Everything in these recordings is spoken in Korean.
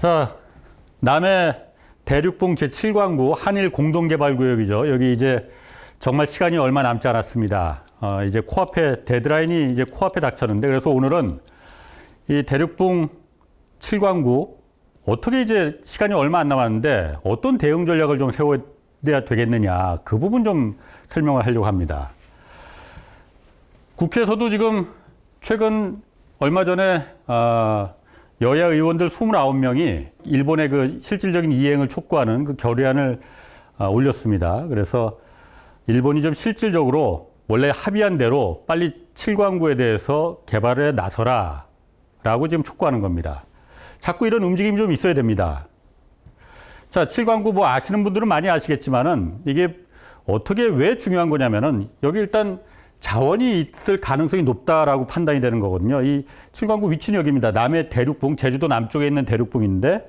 자, 남해 대륙봉 제7광구 한일 공동개발구역이죠. 여기 이제 정말 시간이 얼마 남지 않았습니다. 이제 코앞에 데드라인이 이제 코앞에 닥쳤는데, 그래서 오늘은 이 대륙봉 7광구 어떻게 이제 시간이 얼마 안 남았는데 어떤 대응 전략을 좀 세워야 되겠느냐, 그 부분 좀 설명을 하려고 합니다. 국회에서도 지금 최근 얼마 전에 여야 의원들 29명이 일본의 그 실질적인 이행을 촉구하는 그 결의안을 올렸습니다. 그래서 일본이 좀 실질적으로 원래 합의한 대로 빨리 7광구에 대해서 개발에 나서라 라고 지금 촉구하는 겁니다. 자꾸 이런 움직임이 좀 있어야 됩니다. 자, 7광구 뭐 아시는 분들은 많이 아시겠지만은 이게 어떻게 왜 중요한 거냐면은 여기 일단 자원이 있을 가능성이 높다라고 판단이 되는 거거든요. 이 7광구 위치는 여기입니다. 남해 대륙봉, 제주도 남쪽에 있는 대륙봉인데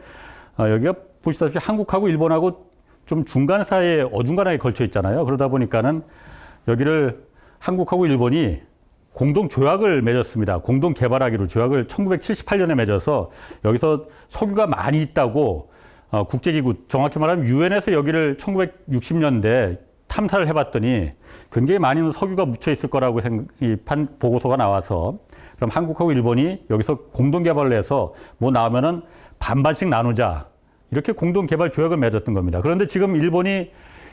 여기가 보시다시피 한국하고 일본하고 좀 중간 사이에 어중간하게 걸쳐 있잖아요. 그러다 보니까는 여기를 한국하고 일본이 공동 조약을 맺었습니다. 공동 개발하기로 조약을 1978년에 맺어서 여기서 석유가 많이 있다고 국제기구, 정확히 말하면 유엔에서 여기를 1960년대 탐사를 해봤더니 굉장히 많은 석유가 묻혀 있을 거라고 보고서가 나와서, 그럼 한국하고 일본이 여기서 공동 개발을 해서 뭐 나오면은 반반씩 나누자, 이렇게 공동 개발 조약을 맺었던 겁니다. 그런데 지금 일본이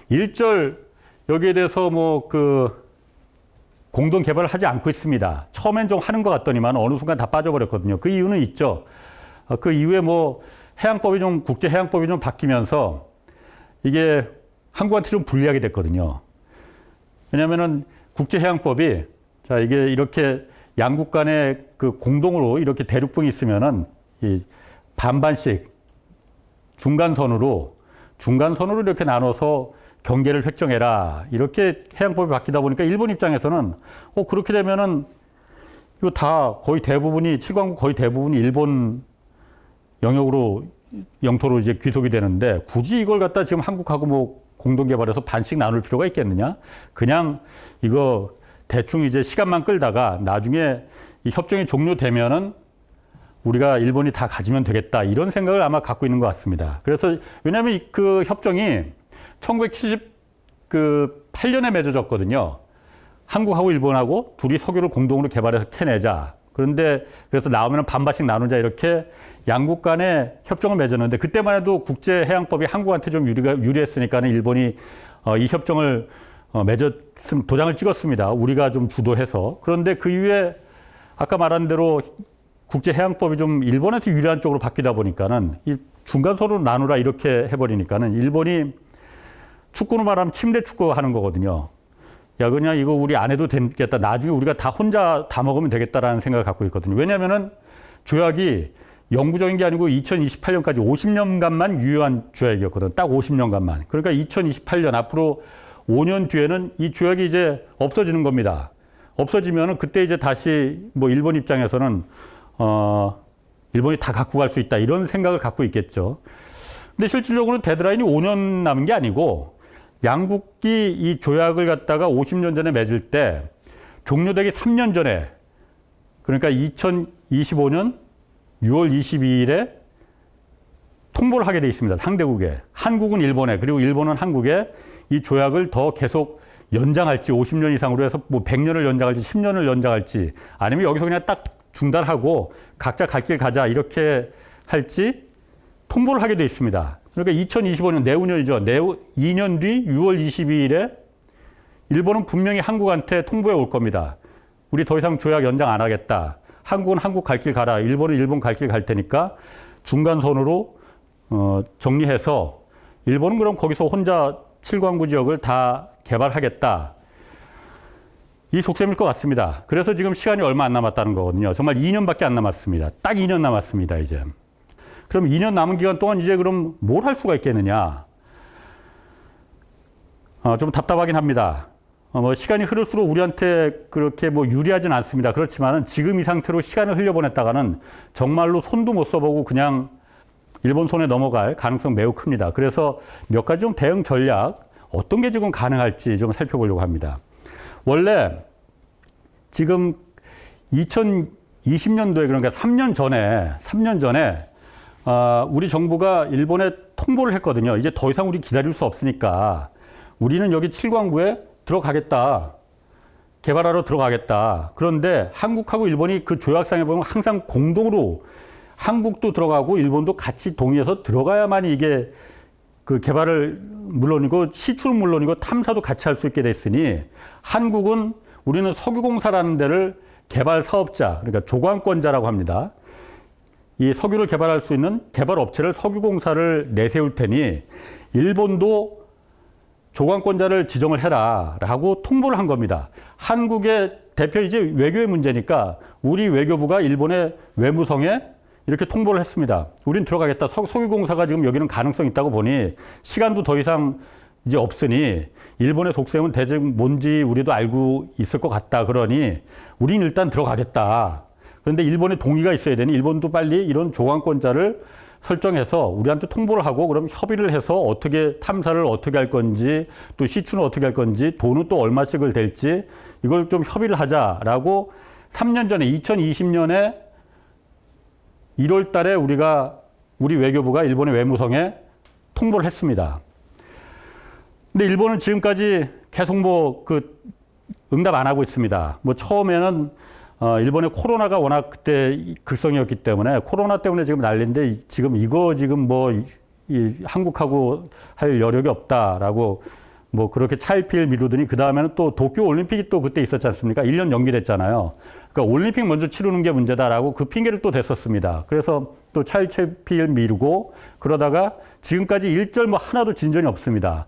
일절 여기에 대해서 뭐 공동 개발을 하지 않고 있습니다. 처음엔 좀 하는 것 같더니만 어느 순간 다 빠져버렸거든요. 그 이유는 있죠. 그 이후에 뭐 국제 해양법이 좀 바뀌면서 이게 한국한테 좀 불리하게 됐거든요. 왜냐면은 국제 해양법이, 자, 이게 이렇게 양국 간에 그 공동으로 이렇게 대륙봉이 있으면은 이 반반씩 중간선으로 이렇게 나눠서 경계를 획정해라, 이렇게 해양법이 바뀌다 보니까 일본 입장에서는 그렇게 되면은 이거 다 거의 대부분이 7광구 거의 대부분이 일본 영토로 이제 귀속이 되는데 굳이 이걸 갖다 지금 한국하고 뭐 공동 개발해서 반씩 나눌 필요가 있겠느냐? 그냥 이거 대충 이제 시간만 끌다가 나중에 이 협정이 종료되면은 우리가 일본이 다 가지면 되겠다, 이런 생각을 아마 갖고 있는 것 같습니다. 그래서 왜냐하면 그 협정이 1978년에 맺어졌거든요. 한국하고 일본하고 둘이 석유를 공동으로 개발해서 캐내자. 그런데 그래서 나오면 반반씩 나누자, 이렇게 양국 간에 협정을 맺었는데, 그때만 해도 국제해양법이 한국한테 좀 유리했으니까는 일본이 이 협정을 도장을 찍었습니다. 우리가 좀 주도해서. 그런데 그 이후에 아까 말한 대로 국제해양법이 좀 일본한테 유리한 쪽으로 바뀌다 보니까는 이 중간선으로 나누라, 이렇게 해버리니까는 일본이 축구로 말하면 침대 축구 하는 거거든요. 야, 그냥 이거 우리 안 해도 되겠다, 나중에 우리가 다 혼자 다 먹으면 되겠다라는 생각을 갖고 있거든요. 왜냐면은 조약이 영구적인 게 아니고 2028년까지 50년간만 유효한 조약이었거든. 딱 50년간만. 그러니까 2028년, 앞으로 5년 뒤에는 이 조약이 이제 없어지는 겁니다. 없어지면은 그때 이제 다시 뭐 일본 입장에서는 일본이 다 갖고 갈 수 있다, 이런 생각을 갖고 있겠죠. 근데 실질적으로는 데드라인이 5년 남은 게 아니고, 양국이 이 조약을 갖다가 50년 전에 맺을 때 종료되기 3년 전에, 그러니까 2025년 6월 22일에 통보를 하게 돼 있습니다. 상대국에. 한국은 일본에, 그리고 일본은 한국에 이 조약을 더 계속 연장할지, 50년 이상으로 해서 뭐 100년을 연장할지 10년을 연장할지, 아니면 여기서 그냥 딱 중단하고 각자 갈 길 가자, 이렇게 할지 통보를 하게 돼 있습니다. 그러니까 2025년, 내후년이죠. 2년 뒤 6월 22일에 일본은 분명히 한국한테 통보해 올 겁니다. 우리 더 이상 조약 연장 안 하겠다. 한국은 한국 갈 길 가라. 일본은 일본 갈 길 갈 테니까 중간선으로 정리해서 일본은 그럼 거기서 혼자 7광구 지역을 다 개발하겠다, 이 속셈일 것 같습니다. 그래서 지금 시간이 얼마 안 남았다는 거거든요. 정말 2년밖에 안 남았습니다. 딱 2년 남았습니다, 이제. 그럼 2년 남은 기간 동안 이제 그럼 뭘 할 수가 있겠느냐? 좀 답답하긴 합니다. 뭐 시간이 흐를수록 우리한테 그렇게 뭐 유리하진 않습니다. 그렇지만은 지금 이 상태로 시간을 흘려보냈다가는 정말로 손도 못 써보고 그냥 일본 손에 넘어갈 가능성 매우 큽니다. 그래서 몇 가지 좀 대응 전략, 어떤 게 지금 가능할지 좀 살펴보려고 합니다. 원래 지금 2020년도에, 그러니까 3년 전에 우리 정부가 일본에 통보를 했거든요. 이제 더 이상 우리 기다릴 수 없으니까 우리는 여기 칠광구에 들어가겠다. 개발하러 들어가겠다. 그런데 한국하고 일본이 그 조약상에 보면 항상 공동으로 한국도 들어가고 일본도 같이 동의해서 들어가야만 이게 그 개발을 물론이고 시출 물론이고 탐사도 같이 할 수 있게 됐으니 한국은 우리는 석유공사라는 데를 개발 사업자, 그러니까 조광권자라고 합니다. 이 석유를 개발할 수 있는 개발 업체를 석유공사를 내세울 테니 일본도 조광권자를 지정을 해라라고 통보를 한 겁니다. 한국의 대표 이제 외교의 문제니까 우리 외교부가 일본의 외무성에 이렇게 통보를 했습니다. 우린 들어가겠다. 석유공사가 지금 여기는 가능성이 있다고 보니 시간도 더 이상 이제 없으니 일본의 속셈은 대체 뭔지 우리도 알고 있을 것 같다. 그러니 우린 일단 들어가겠다. 그런데 일본의 동의가 있어야 되니 일본도 빨리 이런 조광권자를 설정해서 우리한테 통보를 하고 그럼 협의를 해서 어떻게 탐사를 어떻게 할 건지 또 시추는 어떻게 할 건지 돈은 또 얼마씩을 댈지 이걸 좀 협의를 하자라고 3년 전에 2020년에 1월 달에 우리 외교부가 일본의 외무성에 통보를 했습니다. 근데 일본은 지금까지 계속 응답 안 하고 있습니다. 처음에는 일본의 코로나가 워낙 그때 극성이었기 때문에 코로나 때문에 지금 난리인데 지금 이 한국하고 할 여력이 없다라고 그렇게 차일피일 미루더니 그 다음에는 또 도쿄 올림픽이 또 그때 있었지 않습니까? 1년 연기됐잖아요. 그러니까 올림픽 먼저 치르는 게 문제다라고 그 핑계를 또 댔었습니다. 그래서 또 차일피일 미루고 그러다가 지금까지 일절 하나도 진전이 없습니다.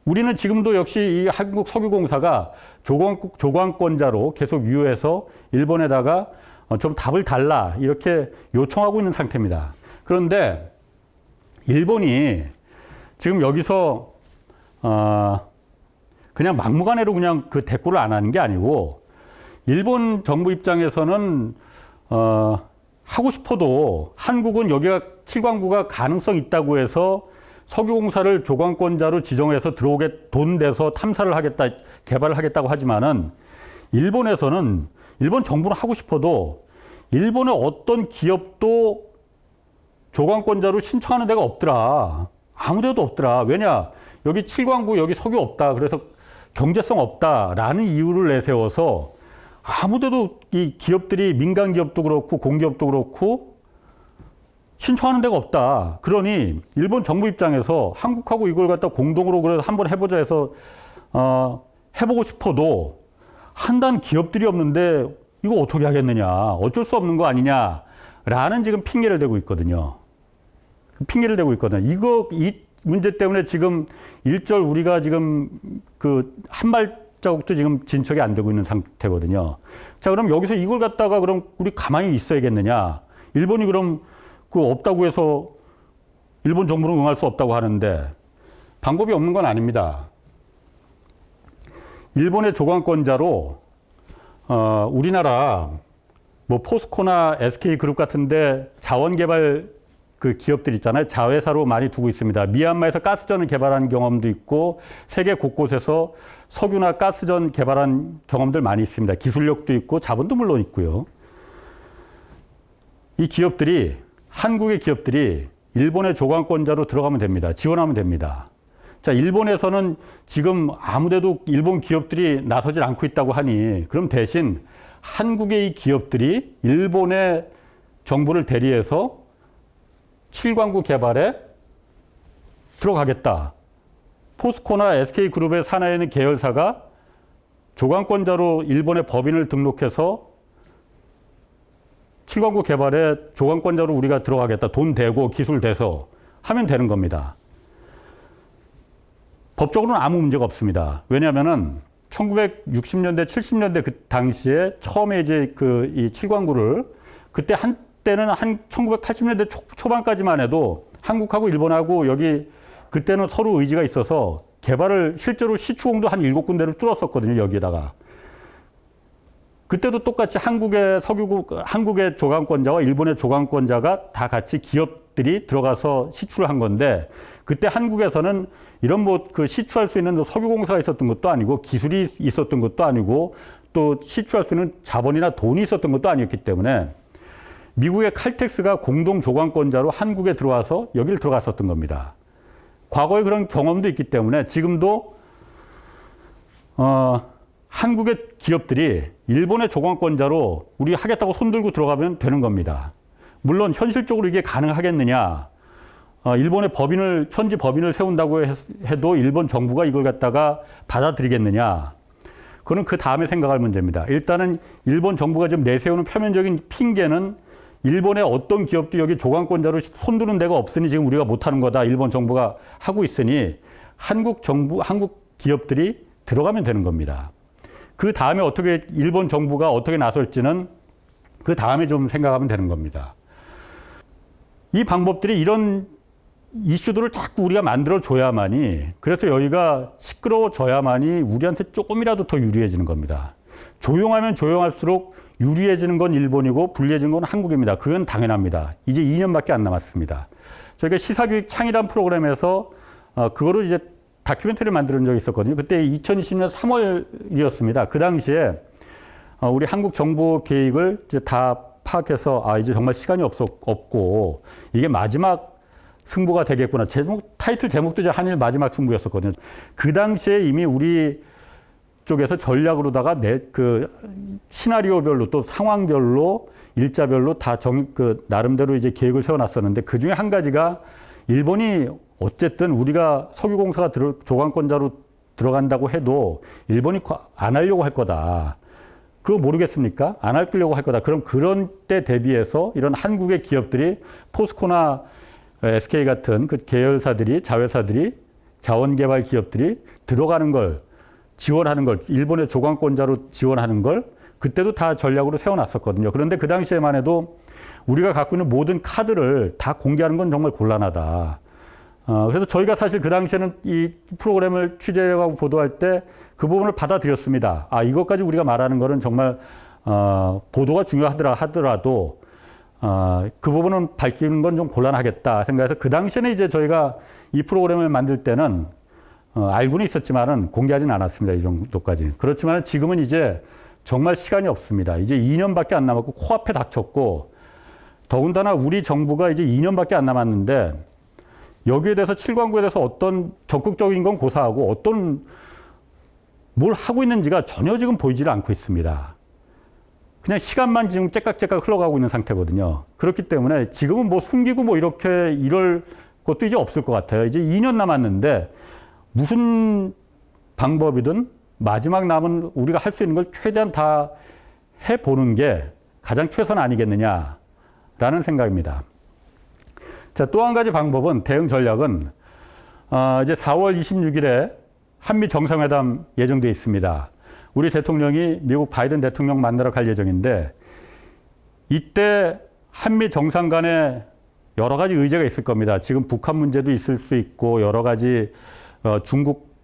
우리는 지금도 역시 이 한국 석유공사가 조광권자로 계속 유효해서 일본에다가 좀 답을 달라 이렇게 요청하고 있는 상태입니다. 그런데 일본이 지금 여기서 그냥 막무가내로 그냥 그 대꾸를 안 하는 게 아니고 일본 정부 입장에서는 하고 싶어도 한국은 여기가 칠광구가 가능성 있다고 해서 석유공사를 조광권자로 지정해서 들어오게 돈 내서 탐사를 하겠다, 개발을 하겠다고 하지만은 일본에서는 일본 정부는 하고 싶어도 일본의 어떤 기업도 조광권자로 신청하는 데가 없더라. 아무 데도 없더라. 왜냐? 여기 칠광구 여기 석유 없다. 그래서 경제성 없다라는 이유를 내세워서 아무 데도 이 기업들이 민간 기업도 그렇고 공기업도 그렇고 신청하는 데가 없다. 그러니 일본 정부 입장에서 한국하고 이걸 갖다 공동으로 그래서 한번 해보자 해서 해보고 싶어도 한단 기업들이 없는데 이거 어떻게 하겠느냐. 어쩔 수 없는 거 아니냐라는 지금 핑계를 대고 있거든요. 핑계를 대고 있거든요. 이 문제 때문에 지금 일절 우리가 지금 한 발자국도 지금 진척이 안 되고 있는 상태거든요. 자, 그럼 여기서 이걸 갖다가 그럼 우리 가만히 있어야겠느냐. 일본이 그럼 없다고 해서 일본 정부는 응할 수 없다고 하는데 방법이 없는 건 아닙니다. 일본의 조광권자로 우리나라 포스코나 SK그룹 같은데 자원개발 기업들 있잖아요. 자회사로 많이 두고 있습니다. 미얀마에서 가스전을 개발한 경험도 있고 세계 곳곳에서 석유나 가스전 개발한 경험들 많이 있습니다. 기술력도 있고 자본도 물론 있고요. 이 기업들이 한국의 기업들이 일본의 조광권자로 들어가면 됩니다. 지원하면 됩니다. 자, 일본에서는 지금 아무데도 일본 기업들이 나서질 않고 있다고 하니 그럼 대신 한국의 이 기업들이 일본의 정부를 대리해서 칠광구 개발에 들어가겠다. 포스코나 SK그룹의 산하에 있는 계열사가 조광권자로 일본의 법인을 등록해서 칠광구 개발에 조광권자로 우리가 들어가겠다. 돈 대고 기술 대서 하면 되는 겁니다. 법적으로는 아무 문제가 없습니다. 왜냐하면은 1960년대, 70년대 그 당시에 처음에 이제 이 칠광구를 그때 한때는 1980년대 초반까지만 해도 한국하고 일본하고 여기 그때는 서로 의지가 있어서 개발을 실제로 시추공도 한 7군데를 뚫었었거든요. 여기에다가. 그때도 똑같이 한국의 조광권자와 일본의 조광권자가 다 같이 기업들이 들어가서 시추를 한 건데 그때 한국에서는 이런 시추할 수 있는 석유공사가 있었던 것도 아니고 기술이 있었던 것도 아니고 또 시추할 수 있는 자본이나 돈이 있었던 것도 아니었기 때문에 미국의 칼텍스가 공동 조강권자로 한국에 들어와서 여기를 들어갔었던 겁니다. 과거에 그런 경험도 있기 때문에 지금도 한국의 기업들이 일본의 조강권자로 우리 하겠다고 손들고 들어가면 되는 겁니다. 물론 현실적으로 이게 가능하겠느냐. 일본의 현지 법인을 세운다고 해도 일본 정부가 이걸 갖다가 받아들이겠느냐. 그건 그 다음에 생각할 문제입니다. 일단은 일본 정부가 지금 내세우는 표면적인 핑계는 일본의 어떤 기업도 여기 조강권자로 손드는 데가 없으니 지금 우리가 못하는 거다. 일본 정부가 하고 있으니 한국 기업들이 들어가면 되는 겁니다. 그 다음에 어떻게 일본 정부가 어떻게 나설지는 그 다음에 좀 생각하면 되는 겁니다. 이 방법들이 이런 이슈들을 자꾸 우리가 만들어줘야만이, 그래서 여기가 시끄러워져야만이 우리한테 조금이라도 더 유리해지는 겁니다. 조용하면 조용할수록 유리해지는 건 일본이고 불리해지는 건 한국입니다. 그건 당연합니다. 이제 2년밖에 안 남았습니다. 저희가 시사교육 창이란 프로그램에서 그거를 이제 다큐멘터리를 만드는 적이 있었거든요. 그때 2020년 3월이었습니다. 그 당시에 우리 한국 정보 계획을 이제 다 파악해서 이제 정말 시간이 없고 이게 마지막 승부가 되겠구나. 타이틀 제목도 이제 한일 마지막 승부였었거든요. 그 당시에 이미 우리 쪽에서 전략으로다가 시나리오별로 또 상황별로 일자별로 다 나름대로 이제 계획을 세워놨었는데 그 중에 한 가지가 일본이 어쨌든 우리가 석유공사가 조강권자로 들어간다고 해도 일본이 안 하려고 할 거다. 그거 모르겠습니까? 안 하려고 할 거다. 그럼 그런 때 대비해서 이런 한국의 기업들이 포스코나 SK 같은 그 계열사들이, 자회사들이, 자원개발 기업들이 들어가는 걸, 지원하는 걸, 일본의 조강권자로 지원하는 걸 그때도 다 전략으로 세워놨었거든요. 그런데 그 당시에만 해도 우리가 갖고 있는 모든 카드를 다 공개하는 건 정말 곤란하다. 그래서 저희가 사실 그 당시에는 이 프로그램을 취재하고 보도할 때 그 부분을 받아들였습니다. 이것까지 우리가 말하는 거는 정말 보도가 중요하더라도 그 부분은 밝히는 건 좀 곤란하겠다 생각해서 그 당시에는 이제 저희가 이 프로그램을 만들 때는 알고는 있었지만은 공개하진 않았습니다. 이 정도까지. 그렇지만 지금은 이제 정말 시간이 없습니다. 이제 2년밖에 안 남았고 코앞에 닥쳤고 더군다나 우리 정부가 이제 2년밖에 안 남았는데 여기에 대해서 7광구에 대해서 어떤 적극적인 건 고사하고 어떤 뭘 하고 있는지가 전혀 지금 보이지를 않고 있습니다. 그냥 시간만 지금 째깍째깍 흘러가고 있는 상태거든요. 그렇기 때문에 지금은 뭐 숨기고 뭐 이렇게 이럴 것도 이제 없을 것 같아요. 이제 2년 남았는데 무슨 방법이든 마지막 남은 우리가 할 수 있는 걸 최대한 다 해보는 게 가장 최선 아니겠느냐라는 생각입니다. 자, 또 한 가지 방법은 대응 전략은 이제 4월 26일에 한미 정상회담 예정돼 있습니다. 우리 대통령이 미국 바이든 대통령 만나러 갈 예정인데 이때 한미 정상 간에 여러 가지 의제가 있을 겁니다. 지금 북한 문제도 있을 수 있고 여러 가지 중국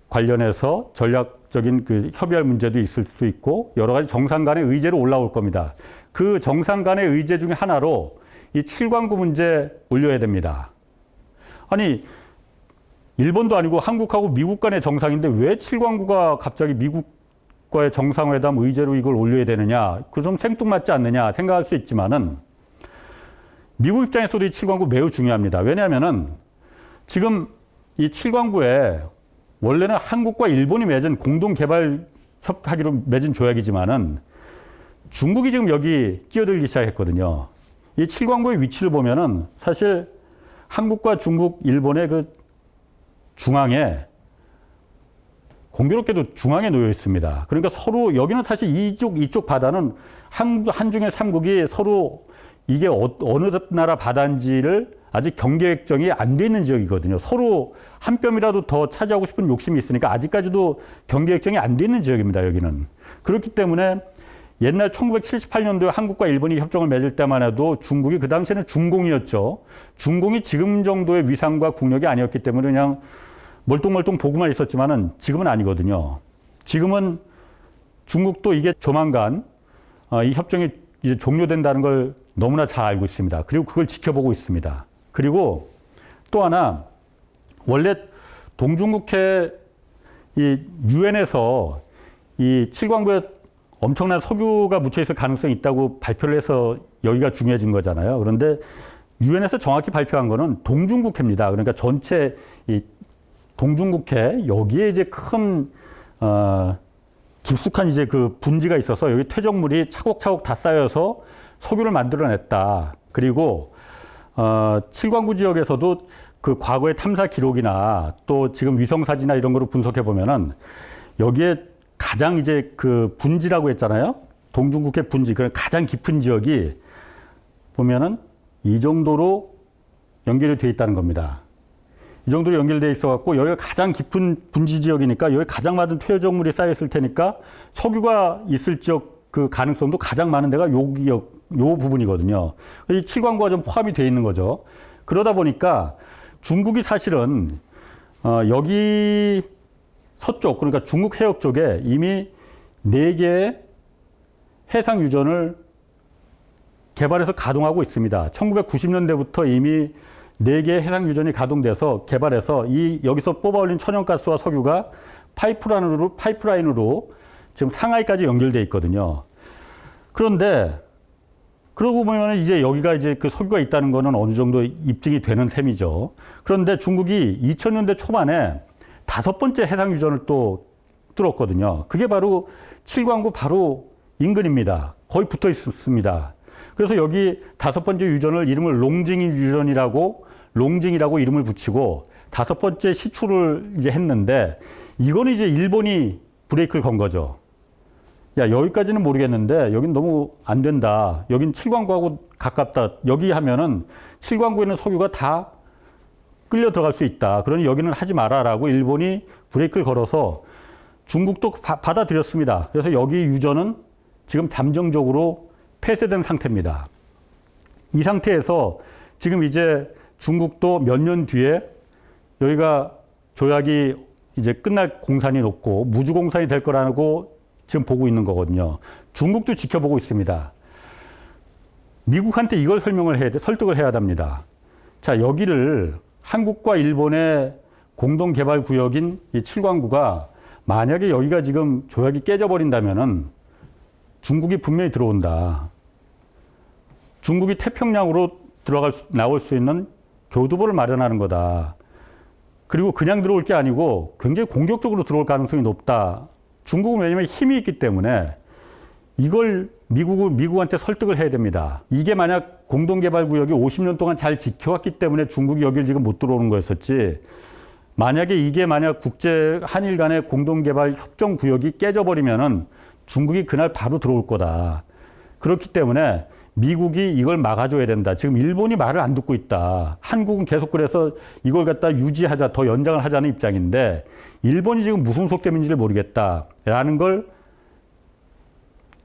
관련해서 전략적인 그 협의할 문제도 있을 수 있고 여러 가지 정상 간의 의제로 올라올 겁니다. 그 정상 간의 의제 중에 하나로 이 7광구 문제 올려야 됩니다. 아니 일본도 아니고 한국하고 미국 간의 정상인데 왜 7광구가 갑자기 미국과의 정상회담 의제로 이걸 올려야 되느냐. 그 좀 생뚱맞지 않느냐 생각할 수 있지만은 미국 입장에서도 이 7광구 매우 중요합니다. 왜냐하면은 지금 이 7광구에 원래는 한국과 일본이 맺은 공동개발 협하기로 맺은 조약이지만은 중국이 지금 여기 끼어들기 시작했거든요. 이 7광구의 위치를 보면은 사실 한국과 중국, 일본의 그 중앙에 공교롭게도 중앙에 놓여 있습니다. 그러니까 서로 여기는 사실 이쪽 바다는 한중일 3국이 서로 이게 어느 나라 바다인지를 아직 경계 결정이 안 돼 있는 지역이거든요. 서로 한 뼘이라도 더 차지하고 싶은 욕심이 있으니까 아직까지도 경계 결정이 안 돼 있는 지역입니다. 여기는. 그렇기 때문에 옛날 1978년도에 한국과 일본이 협정을 맺을 때만 해도 중국이 그 당시에는 중공이었죠. 중공이 지금 정도의 위상과 국력이 아니었기 때문에 그냥 멀뚱멀뚱 보고만 있었지만은 지금은 아니거든요. 지금은 중국도 이게 조만간 이 협정이 이제 종료된다는 걸 너무나 잘 알고 있습니다. 그리고 그걸 지켜보고 있습니다. 그리고 또 하나 원래 동중국해 이 유엔에서 이 7광구에 엄청난 석유가 묻혀 있을 가능성이 있다고 발표를 해서 여기가 중요해진 거잖아요. 그런데 유엔에서 정확히 발표한 거는 동중국해입니다. 그러니까 전체 이 동중국해 여기에 이제 큰 깊숙한 이제 그 분지가 있어서 여기 퇴적물이 차곡차곡 다 쌓여서 석유를 만들어냈다. 그리고 7광구 지역에서도 그 과거의 탐사 기록이나 또 지금 위성 사진이나 이런 거를 분석해 보면은 여기에 가장 이제 그 분지라고 했잖아요. 동중국해 분지, 그 가장 깊은 지역이 보면은 이 정도로 연결이 돼 있다는 겁니다. 이 정도로 연결돼 있어 갖고 여기가 가장 깊은 분지 지역이니까 여기 가장 많은 퇴적물이 쌓여 있을 테니까 석유가 있을 지역 그 가능성도 가장 많은 데가 요 지역, 요 부분이거든요. 이 7광구가 좀 포함이 돼 있는 거죠. 그러다 보니까 중국이 사실은 여기 서쪽, 그러니까 중국 해역 쪽에 이미 4개의 해상 유전을 개발해서 가동하고 있습니다. 1990년대부터 이미 4개의 해상 유전이 가동돼서 개발해서 이 여기서 뽑아올린 천연가스와 석유가 파이프라인으로 지금 상하이까지 연결돼 있거든요. 그런데 그러고 보면 이제 여기가 이제 그 석유가 있다는 거는 어느 정도 입증이 되는 셈이죠. 그런데 중국이 2000년대 초반에 5번째 해상 유전을 또 뚫었거든요. 그게 바로 7광구 바로 인근입니다. 거의 붙어 있습니다. 그래서 여기 5번째 유전을 이름을 롱징이라고 이름을 붙이고 5번째 시추를 이제 했는데 이거는 이제 일본이 브레이크를 건 거죠. 야, 여기까지는 모르겠는데 여긴 너무 안 된다. 여긴 7광구하고 가깝다. 여기 하면은 7광구에 있는 석유가 다 끌려 들어갈 수 있다. 그러니 여기는 하지 마라라고 일본이 브레이크를 걸어서 중국도 받아들였습니다. 그래서 여기 유전은 지금 잠정적으로 폐쇄된 상태입니다. 이 상태에서 지금 이제 중국도 몇 년 뒤에 여기가 조약이 이제 끝날 공산이 높고 무주공산이 될 거라고 지금 보고 있는 거거든요. 중국도 지켜보고 있습니다. 미국한테 이걸 설득을 해야 합니다. 자, 여기를 한국과 일본의 공동 개발 구역인 이 7광구가 만약에 여기가 지금 조약이 깨져버린다면은 중국이 분명히 들어온다. 중국이 태평양으로 나올 수 있는 교두보를 마련하는 거다. 그리고 그냥 들어올 게 아니고 굉장히 공격적으로 들어올 가능성이 높다. 중국은 왜냐하면 힘이 있기 때문에 이걸 미국한테 설득을 해야 됩니다. 이게 만약 공동개발구역이 50년 동안 잘 지켜왔기 때문에 중국이 여기를 지금 못 들어오는 거였었지. 만약에 이게 만약 국제 한일 간의 공동개발 협정구역이 깨져버리면은 중국이 그날 바로 들어올 거다. 그렇기 때문에 미국이 이걸 막아줘야 된다. 지금 일본이 말을 안 듣고 있다. 한국은 계속 그래서 이걸 갖다 유지하자, 더 연장을 하자는 입장인데 일본이 지금 무슨 속셈인지를 모르겠다라는 걸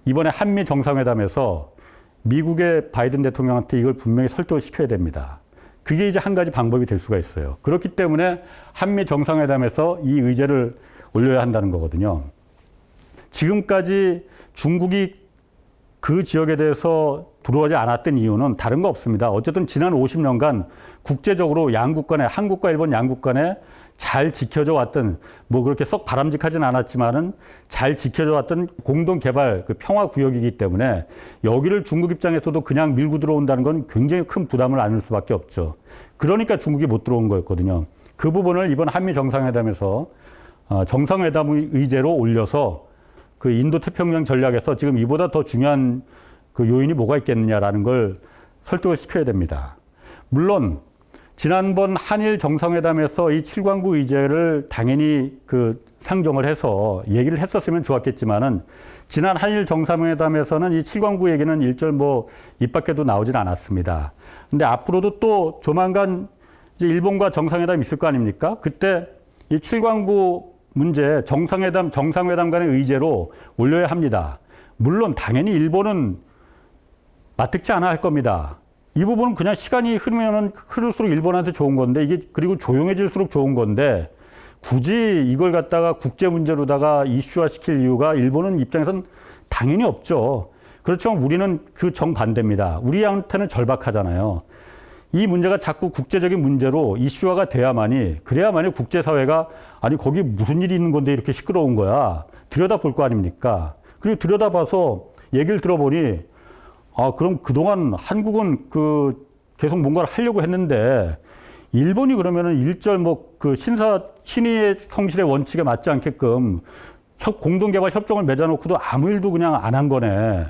이번에 한미 정상회담에서 미국의 바이든 대통령한테 이걸 분명히 설득을 시켜야 됩니다. 그게 이제 한 가지 방법이 될 수가 있어요. 그렇기 때문에 한미 정상회담에서 이 의제를 올려야 한다는 거거든요. 지금까지 중국이 그 지역에 대해서 들어오지 않았던 이유는 다른 거 없습니다. 어쨌든 지난 50년간 국제적으로 양국 간에, 한국과 일본 양국 간에 잘 지켜져 왔던, 뭐 그렇게 썩 바람직하진 않았지만은 잘 지켜져 왔던 공동 개발 그 평화 구역이기 때문에 여기를 중국 입장에서도 그냥 밀고 들어온다는 건 굉장히 큰 부담을 안을 수밖에 없죠. 그러니까 중국이 못 들어온 거였거든요. 그 부분을 이번 한미 정상회담에서 정상회담 의제로 올려서 그 인도 태평양 전략에서 지금 이보다 더 중요한 그 요인이 뭐가 있겠느냐라는 걸 설득을 시켜야 됩니다. 물론 지난번 한일 정상회담에서 이 7광구 의제를 당연히 그 상정을 해서 얘기를 했었으면 좋았겠지만은 지난 한일 정상회담에서는 이 7광구 얘기는 일절 뭐 입 밖에도 나오진 않았습니다. 근데 앞으로도 또 조만간 이제 일본과 정상회담이 있을 거 아닙니까? 그때 이 7광구 문제 정상회담 간의 의제로 올려야 합니다. 물론 당연히 일본은 맞듣지 않아 할 겁니다. 이 부분은 그냥 시간이 흐를수록 일본한테 좋은 건데 이게 그리고 조용해질수록 좋은 건데 굳이 이걸 갖다가 국제 문제로다가 이슈화 시킬 이유가 일본은 입장에선 당연히 없죠. 그렇지만 우리는 그 정반대입니다. 우리한테는 절박하잖아요. 이 문제가 자꾸 국제적인 문제로 이슈화가 그래야만이 국제사회가 아니 거기 무슨 일이 있는 건데 이렇게 시끄러운 거야. 들여다볼 거 아닙니까? 그리고 들여다봐서 얘기를 들어보니 그럼 그동안 한국은 계속 뭔가를 하려고 했는데 일본이 그러면은 일절 그 신의의 성실의 원칙에 맞지 않게끔 공동개발 협정을 맺어놓고도 아무 일도 그냥 안 한 거네.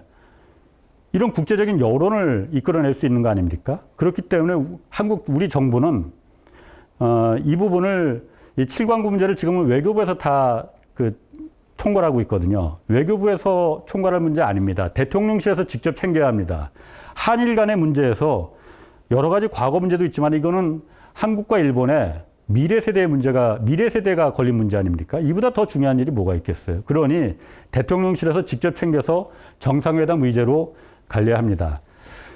이런 국제적인 여론을 이끌어낼 수 있는 거 아닙니까? 그렇기 때문에 우리 정부는 이 부분을 이 7광구 문제를 지금은 외교부에서 다 총괄하고 있거든요. 외교부에서 총괄할 문제 아닙니다. 대통령실에서 직접 챙겨야 합니다. 한일 간의 문제에서 여러 가지 과거 문제도 있지만 이거는 한국과 일본의 미래 세대가 걸린 문제 아닙니까? 이보다 더 중요한 일이 뭐가 있겠어요. 그러니 대통령실에서 직접 챙겨서 정상회담 의제로 갈려야 합니다.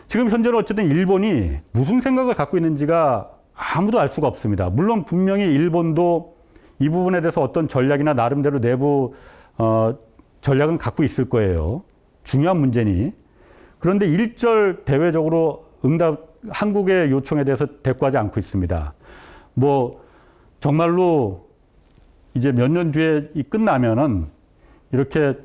지금 현재는 어쨌든 일본이 무슨 생각을 갖고 있는지가 아무도 알 수가 없습니다. 물론 분명히 일본도 이 부분에 대해서 어떤 전략이나 나름대로 내부 전략은 갖고 있을 거예요. 중요한 문제니. 그런데 일절 대외적으로 한국의 요청에 대해서 대꾸하지 않고 있습니다. 정말로 이제 몇 년 뒤에 끝나면은 이렇게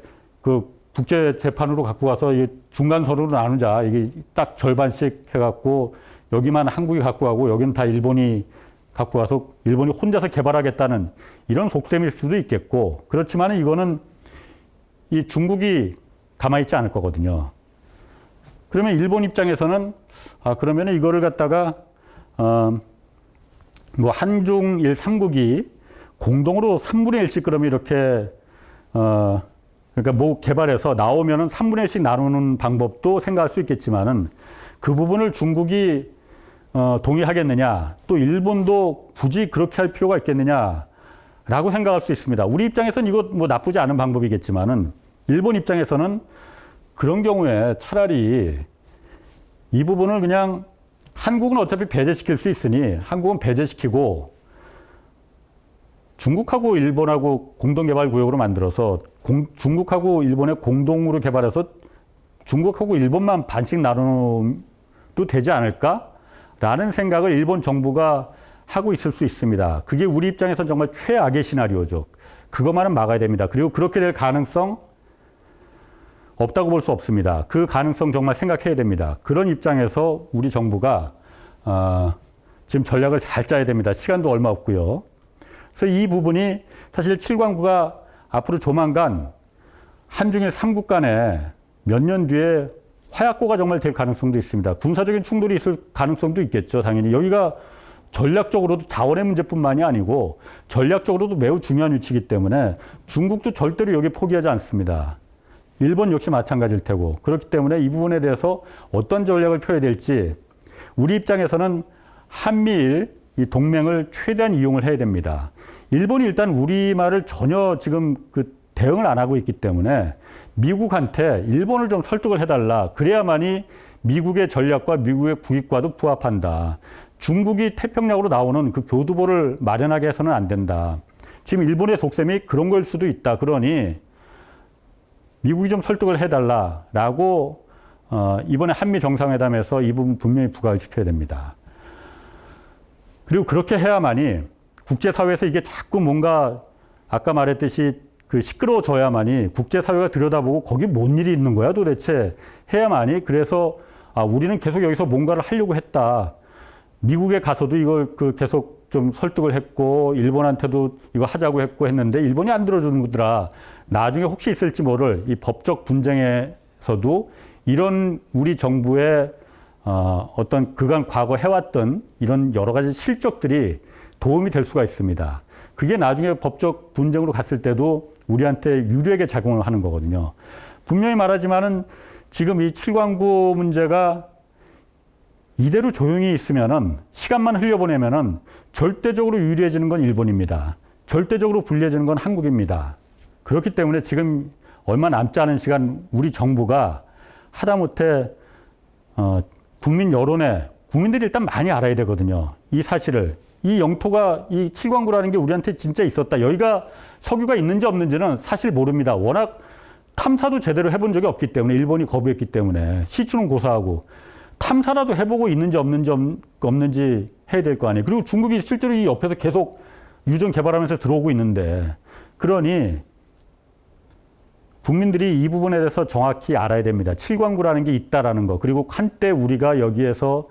국제 재판으로 갖고 가서 중간 서류로 나누자. 이게 딱 절반씩 해갖고 여기만 한국이 갖고 가고 여기는 다 일본이 갖고 와서 일본이 혼자서 개발하겠다는 이런 속셈일 수도 있겠고, 그렇지만 이거는 이 중국이 가만히 있지 않을 거거든요. 그러면 일본 입장에서는 그러면 이거를 갖다가 한중일 3국이 공동으로 3분의 1씩 그러면 이렇게 그러니까 개발해서 나오면은 3분의 1씩 나누는 방법도 생각할 수 있겠지만은 그 부분을 중국이 동의하겠느냐, 또 일본도 굳이 그렇게 할 필요가 있겠느냐라고 생각할 수 있습니다. 우리 입장에서는 이거 나쁘지 않은 방법이겠지만은 일본 입장에서는 그런 경우에 차라리 이 부분을 그냥 한국은 어차피 배제시킬 수 있으니 한국은 배제시키고 중국하고 일본하고 공동개발구역으로 만들어서 중국하고 일본의 공동으로 개발해서 중국하고 일본만 반씩 나눠도 되지 않을까라는 생각을 일본 정부가 하고 있을 수 있습니다. 그게 우리 입장에서는 정말 최악의 시나리오죠. 그것만은 막아야 됩니다. 그리고 그렇게 될 가능성 없다고 볼 수 없습니다. 그 가능성 정말 생각해야 됩니다. 그런 입장에서 우리 정부가 지금 전략을 잘 짜야 됩니다. 시간도 얼마 없고요. 그래서 이 부분이 사실 7광구가 앞으로 조만간 한중일 3국 간에 몇 년 뒤에 화약고가 정말 될 가능성도 있습니다. 군사적인 충돌이 있을 가능성도 있겠죠. 당연히 여기가 전략적으로도 자원의 문제뿐만이 아니고 전략적으로도 매우 중요한 위치이기 때문에 중국도 절대로 여기 포기하지 않습니다. 일본 역시 마찬가지일 테고, 그렇기 때문에 이 부분에 대해서 어떤 전략을 펴야 될지 우리 입장에서는 한미일 이 동맹을 최대한 이용을 해야 됩니다. 일본이 일단 우리말을 전혀 지금 대응을 안 하고 있기 때문에 미국한테 일본을 좀 설득을 해달라. 그래야만이 미국의 전략과 미국의 국익과도 부합한다. 중국이 태평양으로 나오는 그 교두보를 마련하게 해서는 안 된다. 지금 일본의 속셈이 그런 걸 수도 있다. 그러니 미국이 좀 설득을 해달라라고 이번에 한미 정상회담에서 이 부분 분명히 부각을 시켜야 됩니다. 그리고 그렇게 해야만이 국제사회에서 이게 자꾸 뭔가 아까 말했듯이 시끄러워져야만이 국제사회가 들여다보고 거기 뭔 일이 있는 거야 도대체 해야만이, 그래서 우리는 계속 여기서 뭔가를 하려고 했다. 미국에 가서도 이걸 계속 좀 설득을 했고 일본한테도 이거 하자고 했는데 일본이 안 들어주는 거더라. 나중에 혹시 있을지 모를 이 법적 분쟁에서도 이런 우리 정부의 어떤 그간 과거 해왔던 이런 여러 가지 실적들이 도움이 될 수가 있습니다. 그게 나중에 법적 분쟁으로 갔을 때도 우리한테 유리하게 작용을 하는 거거든요. 분명히 말하지만은 지금 이 7광구 문제가 이대로 조용히 있으면은 시간만 흘려보내면은 절대적으로 유리해지는 건 일본입니다. 절대적으로 불리해지는 건 한국입니다. 그렇기 때문에 지금 얼마 남지 않은 시간 우리 정부가 하다못해 국민 여론에 국민들이 일단 많이 알아야 되거든요. 이 사실을. 이 영토가 이 7광구라는 게 우리한테 진짜 있었다. 여기가 석유가 있는지 없는지는 사실 모릅니다. 워낙 탐사도 제대로 해본 적이 없기 때문에 일본이 거부했기 때문에 시추는 고사하고 탐사라도 해보고 있는지 없는지 해야 될 거 아니에요. 그리고 중국이 실제로 이 옆에서 계속 유전 개발하면서 들어오고 있는데, 그러니 국민들이 이 부분에 대해서 정확히 알아야 됩니다. 7광구라는 게 있다라는 거. 그리고 한때 우리가 여기에서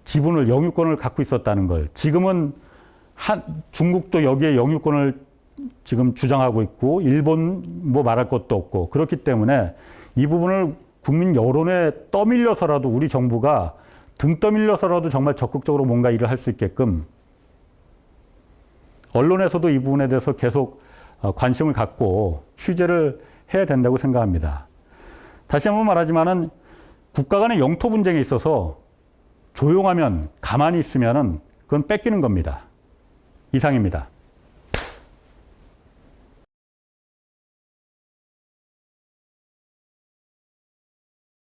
지분을, 영유권을 갖고 있었다는 걸. 지금은 중국도 여기에 영유권을 지금 주장하고 있고, 일본 뭐 말할 것도 없고, 그렇기 때문에 이 부분을 국민 여론에 떠밀려서라도 우리 정부가 등 떠밀려서라도 정말 적극적으로 뭔가 일을 할 수 있게끔 언론에서도 이 부분에 대해서 계속 관심을 갖고 취재를 해야 된다고 생각합니다. 다시 한번 말하지만은 국가 간의 영토 분쟁에 있어서 조용하면, 가만히 있으면은 그건 뺏기는 겁니다. 이상입니다.